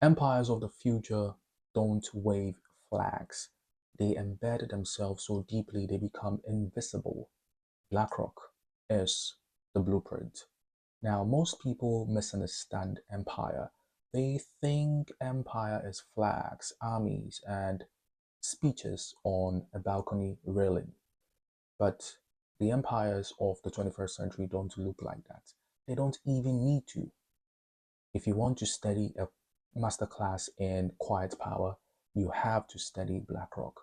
Empires of the future don't wave flags. They embed themselves so deeply they become invisible. BlackRock is the blueprint. Now, most people misunderstand empire. They think empire is flags, armies, and speeches on a balcony railing. But the empires of the 21st century don't look like that. They don't even need to. If you want to study a masterclass in quiet power, you have to study BlackRock,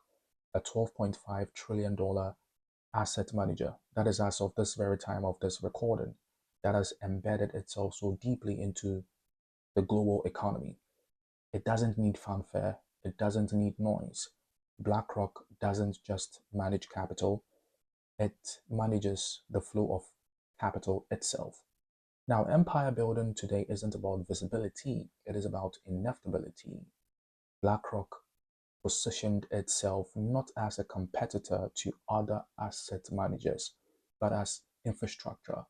a $12.5 trillion asset manager. That is as of this very time of this recording, that has embedded itself so deeply into the global economy. It doesn't need fanfare, it doesn't need noise. BlackRock doesn't just manage capital, it manages the flow of capital itself. Now, empire building today isn't about visibility, it is about inevitability. BlackRock positioned itself not as a competitor to other asset managers, but as infrastructure.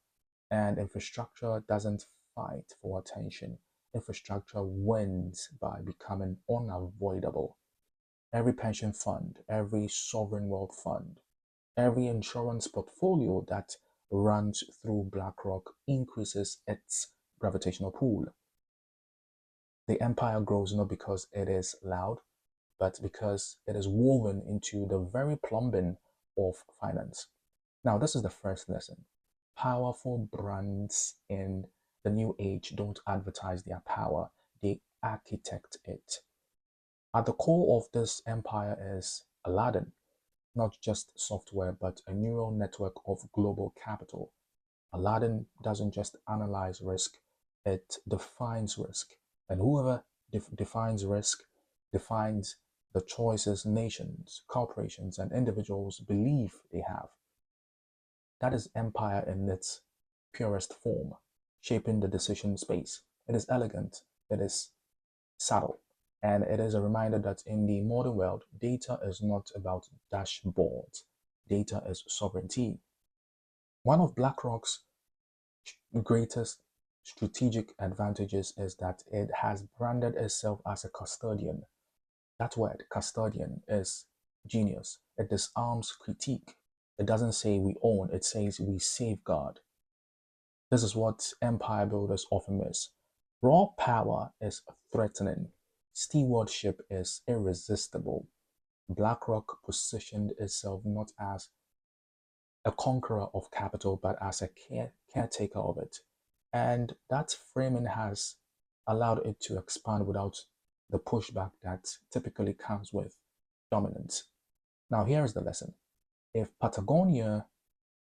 And infrastructure doesn't fight for attention. Infrastructure wins by becoming unavoidable. Every pension fund, every sovereign wealth fund, every insurance portfolio that runs through BlackRock increases its gravitational pull. The empire grows not because it is loud, but because it is woven into the very plumbing of finance. Now, this is the first lesson. Powerful brands in the new age don't advertise their power, they architect it. At the core of this empire is Aladdin, not just software, but a neural network of global capital. Aladdin doesn't just analyze risk, it defines risk. And whoever defines risk defines the choices nations, corporations, and individuals believe they have. That is empire in its purest form, shaping the decision space. It is elegant, it is subtle, and it is a reminder that in the modern world, data is not about dashboards, data is sovereignty. One of BlackRock's greatest strategic advantages is that it has branded itself as a custodian. That word, custodian, is genius. It disarms critique. It doesn't say we own, it says we safeguard. This is what empire builders often miss. Raw power is threatening, stewardship is irresistible. BlackRock positioned itself not as a conqueror of capital, but as a caretaker of it. And that framing has allowed it to expand without the pushback that typically comes with dominance. Now, here is the lesson. If Patagonia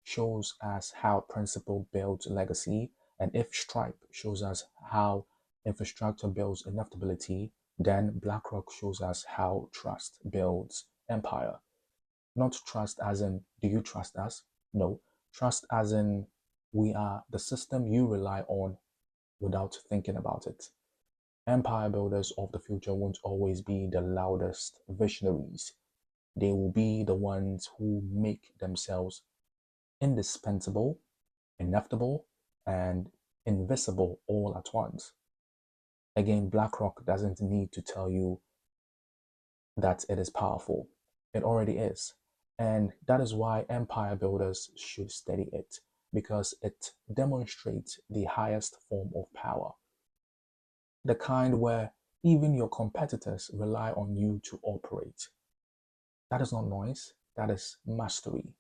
shows us how principle builds legacy, and if Stripe shows us how infrastructure builds inevitability, then BlackRock shows us how trust builds empire. Not trust as in, do you trust us? No, trust as in, we are the system you rely on without thinking about it. Empire builders of the future won't always be the loudest visionaries. They will be the ones who make themselves indispensable, inevitable, and invisible all at once. Again, BlackRock doesn't need to tell you that it is powerful. It already is. And that is why empire builders should study it, because it demonstrates the highest form of power, the kind where even your competitors rely on you to operate. That is not noise, that is mastery.